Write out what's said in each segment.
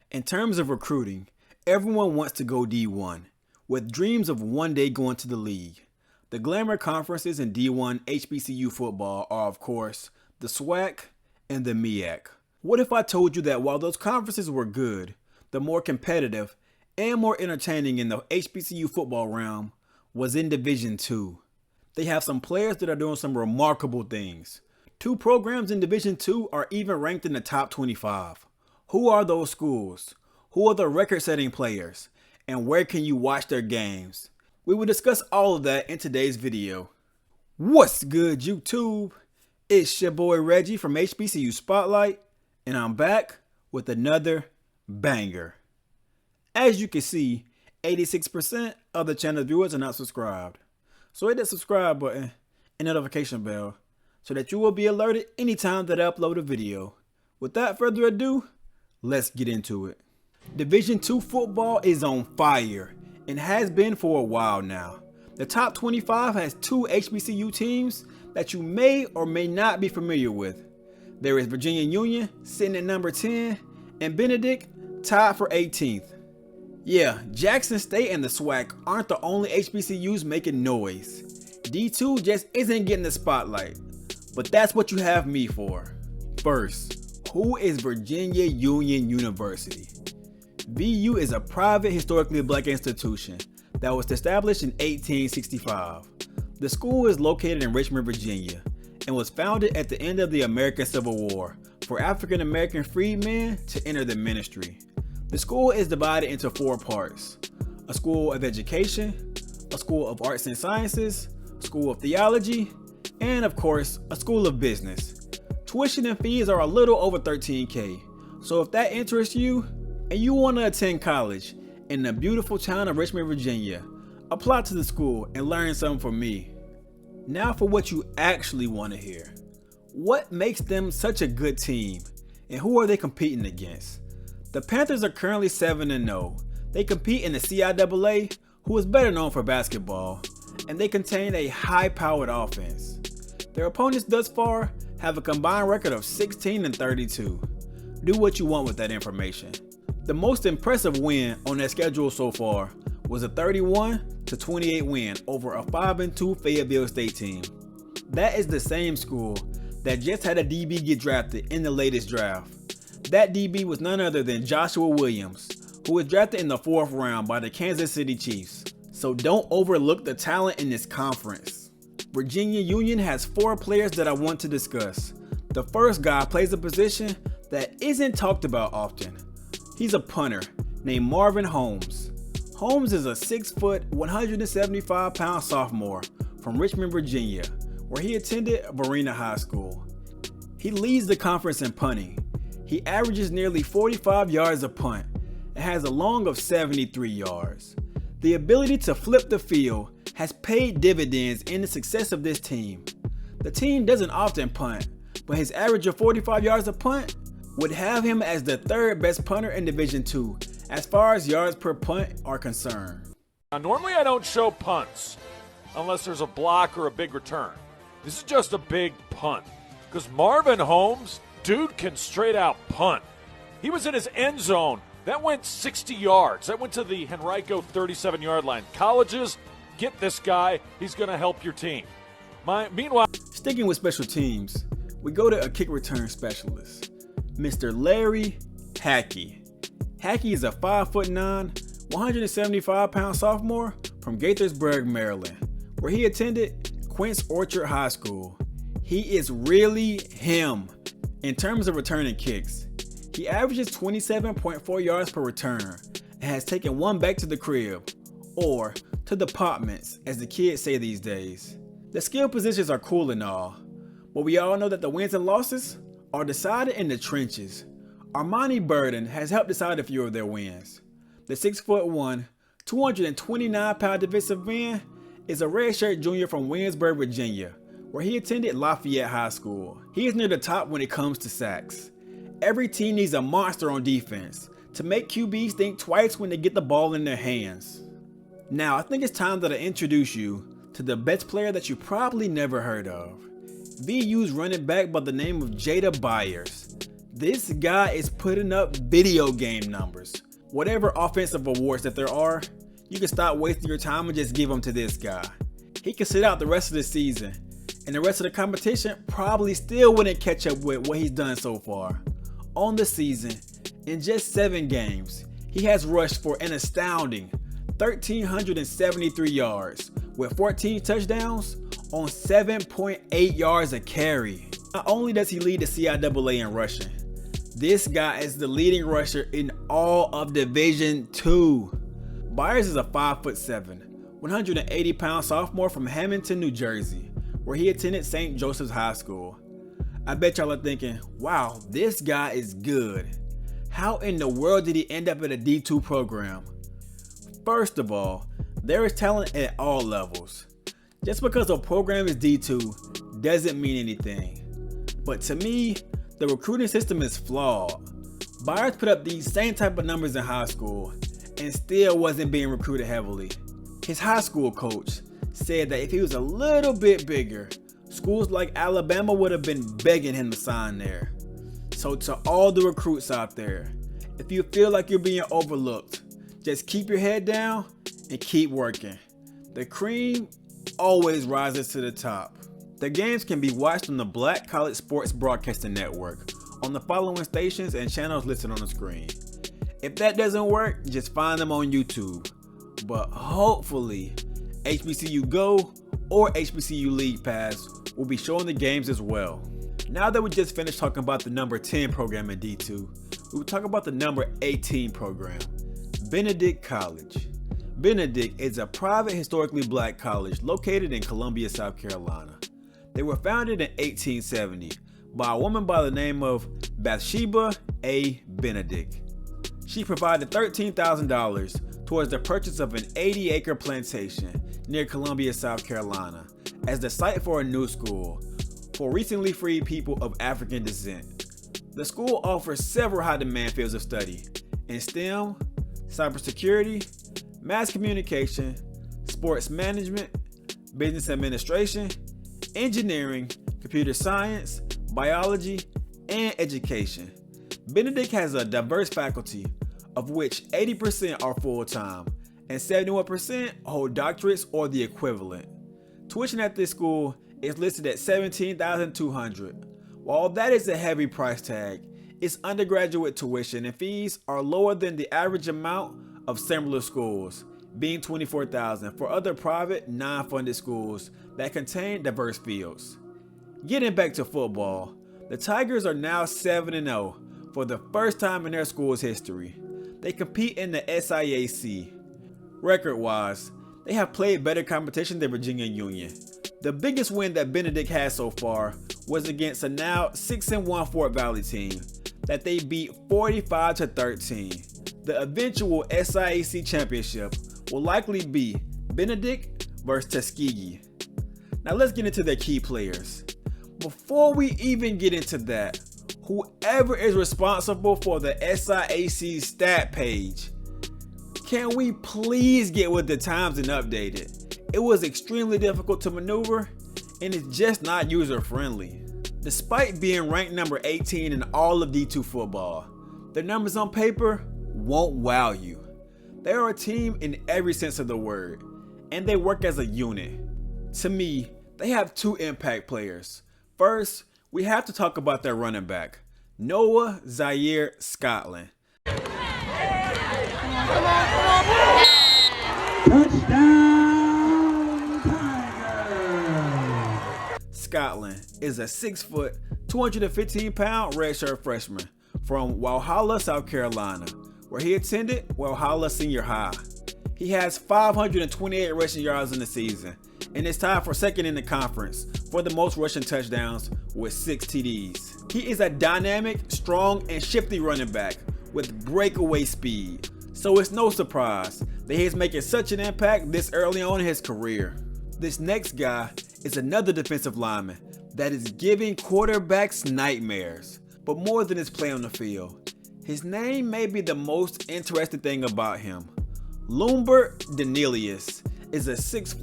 In terms of recruiting, everyone wants to go D1, with dreams of one day going to the league. The glamour conferences in D1 HBCU football are, of course, the SWAC and the MEAC. What if I told you that while those conferences were good, the more competitive and more entertaining in the HBCU football realm was in Division II? They have some players that are doing some remarkable things. 2 programs in Division II are even ranked in the top 25. Who are those schools? Who are the record-setting players? And where can you watch their games? We will discuss all of that in today's video. What's good, YouTube? It's your boy Reggie from HBCU Spotlight, and I'm back with another banger. As you can see, 86% of the channel viewers are not subscribed. So hit that subscribe button and notification bell so that you will be alerted anytime that I upload a video. Without further ado, let's get into it. Division II football is on fire and has been for a while now. The top 25 has 2 HBCU teams that you may or may not be familiar with. There is Virginia Union sitting at number 10 and Benedict tied for 18th. Yeah, Jackson State and the SWAC aren't the only HBCUs making noise. D2 just isn't getting the spotlight, but that's what you have me for. First, who is Virginia Union University? VU is a private, historically black institution that was established in 1865. The school is located in Richmond, Virginia, and was founded at the end of the American Civil War for African American freedmen to enter the ministry. The school is divided into 4 parts: a school of education, a school of arts and sciences, a school of theology, and of course, a school of business. Tuition and fees are a little over $13,000. So if that interests you and you want to attend college in the beautiful town of Richmond, Virginia, apply to the school and learn something from me. Now for what you actually want to hear. What makes them such a good team, and who are they competing against? The Panthers are currently 7-0. They compete in the CIAA, who is better known for basketball, and they contain a high-powered offense. Their opponents thus far have a combined record of 16-32. Do what you want with that information. The most impressive win on their schedule so far was a 31-28 win over a 5-2 Fayetteville State team. That is the same school that just had a DB get drafted in the latest draft. That DB was none other than Joshua Williams, who was drafted in the 4th round by the Kansas City Chiefs. So don't overlook the talent in this conference. Virginia Union has 4 players that I want to discuss. The first guy plays a position that isn't talked about often. He's a punter named Marvin Holmes. Holmes is a 6', 175-pound sophomore from Richmond, Virginia, where he attended Varina High School. He leads the conference in punting. He averages nearly 45 yards a punt and has a long of 73 yards. The ability to flip the field has paid dividends in the success of this team. The team doesn't often punt, but his average of 45 yards a punt would have him as the 3rd best punter in Division II as far as yards per punt are concerned. Now, normally I don't show punts unless there's a block or a big return. This is just a big punt because Marvin Holmes, dude, can straight out punt. He was in his end zone. That went 60 yards. That went to the Henrico 37-yard line. Colleges, get this guy. He's going to help your team. Meanwhile, sticking with special teams, we go to a kick return specialist, Mr. Larry Hackey. Hackey is a 5'9", 175-pound sophomore from Gaithersburg, Maryland, where he attended Quince Orchard High School. He is really him in terms of returning kicks. He averages 27.4 yards per return and has taken one back to the crib, or to the apartments as the kids say these days. The skill positions are cool and all, but we all know that the wins and losses are decided in the trenches. Armani Burden has helped decide a few of their wins. The 6'1", 229-pound defensive end is a redshirt junior from Williamsburg, Virginia, where he attended Lafayette High School. He is near the top when it comes to sacks. Every team needs a monster on defense to make QBs think twice when they get the ball in their hands. Now, I think it's time that I introduce you to the best player that you probably never heard of. VU's running back by the name of Jada Byers. This guy is putting up video game numbers. Whatever offensive awards that there are, you can stop wasting your time and just give them to this guy. He can sit out the rest of the season, and the rest of the competition probably still wouldn't catch up with what he's done so far. On the season, in just 7 games, he has rushed for an astounding 1,373 yards with 14 touchdowns on 7.8 yards a carry. Not only does he lead the CIAA in rushing, this guy is the leading rusher in all of Division II. Byers is a 5'7", 180-pound sophomore from Hamilton, New Jersey, where he attended St. Joseph's High School. I bet y'all are thinking, wow, this guy is good. How in the world did he end up at a D2 program? First of all, there is talent at all levels. Just because a program is D2 doesn't mean anything. But to me, the recruiting system is flawed. Byers put up these same type of numbers in high school and still wasn't being recruited heavily. His high school coach said that if he was a little bit bigger, schools like Alabama would have been begging him to sign there. So to all the recruits out there, if you feel like you're being overlooked, just keep your head down and keep working. The cream always rises to the top. The games can be watched on the Black College Sports Broadcasting Network on the following stations and channels listed on the screen. If that doesn't work, just find them on YouTube. But hopefully, HBCU Go or HBCU League Pass will be showing the games as well. Now that we just finished talking about the number 10 program in D2, we will talk about the number 18 program, Benedict College. Benedict is a private historically black college located in Columbia, South Carolina. They were founded in 1870 by a woman by the name of Bathsheba A. Benedict. She provided $13,000 towards the purchase of an 80-acre plantation near Columbia, South Carolina, as the site for a new school for recently freed people of African descent. The school offers several high-demand fields of study in STEM, cybersecurity, mass communication, sports management, business administration, engineering, computer science, biology, and education. Benedict has a diverse faculty, of which 80% are full-time and 71% hold doctorates or the equivalent. Tuition at this school is listed at $17,200. While that is a heavy price tag, its undergraduate tuition and fees are lower than the average amount of similar schools, being $24,000 for other private, non-funded schools that contain diverse fields. Getting back to football, the Tigers are now 7-0 for the first time in their school's history. They compete in the SIAC. Record-wise, they have played better competition than Virginia Union. The biggest win that Benedict has so far was against a now 6-1 Fort Valley team that they beat 45-13. The eventual SIAC championship will likely be Benedict versus Tuskegee. Now let's get into their key players. Before we even get into that, whoever is responsible for the SIAC stat page, can we please get with the times and update it? It was extremely difficult to maneuver and it's just not user friendly. Despite being ranked number 18 in all of D2 football, their numbers on paper won't wow you. They are a team in every sense of the word, and they work as a unit. To me, they have 2 impact players. First, we have to talk about their running back, Noah Zaire Scotland. Touchdown, Tiger! Scotland is a 6', 215-pound redshirt freshman from Walhalla, South Carolina, where he attended Walhalla Senior High. He has 528 rushing yards in the season and is tied for second in the conference for the most rushing touchdowns with 6 TDs. He is a dynamic, strong, and shifty running back with breakaway speed, so it's no surprise that he's making such an impact this early on in his career. This next guy is another defensive lineman that is giving quarterbacks nightmares, but more than his play on the field. His name may be the most interesting thing about him. Lumbert Danelius is a 6',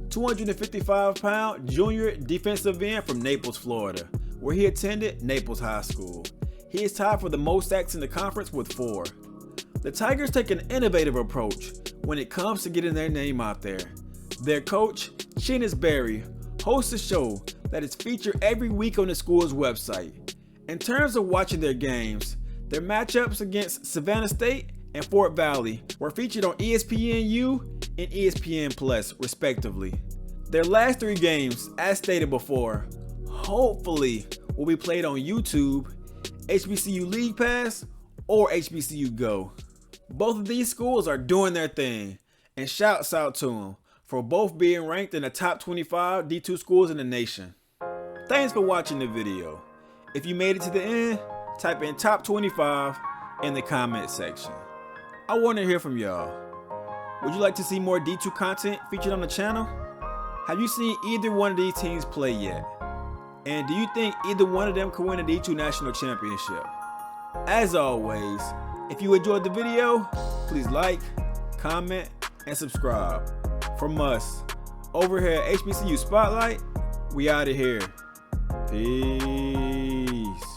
255-pound junior defensive end from Naples, Florida, where he attended Naples High School. He is tied for the most sacks in the conference with 4. The Tigers take an innovative approach when it comes to getting their name out there. Their coach, Chinnis Berry, hosts a show that is featured every week on the school's website. In terms of watching their games, their matchups against Savannah State and Fort Valley were featured on ESPNU and ESPN Plus, respectively. Their last 3 games, as stated before, hopefully will be played on YouTube, HBCU League Pass, or HBCU Go. Both of these schools are doing their thing, and shouts out to them for both being ranked in the top 25 D2 schools in the nation. Thanks for watching the video. If you made it to the end, type in top 25 in the comment section. I want to hear from y'all. Would you like to see more D2 content featured on the channel? Have you seen either one of these teams play yet? And do you think either one of them could win a D2 national championship? As always, if you enjoyed the video, please like, comment, and subscribe. From us, over here at HBCU Spotlight, we out of here. Peace.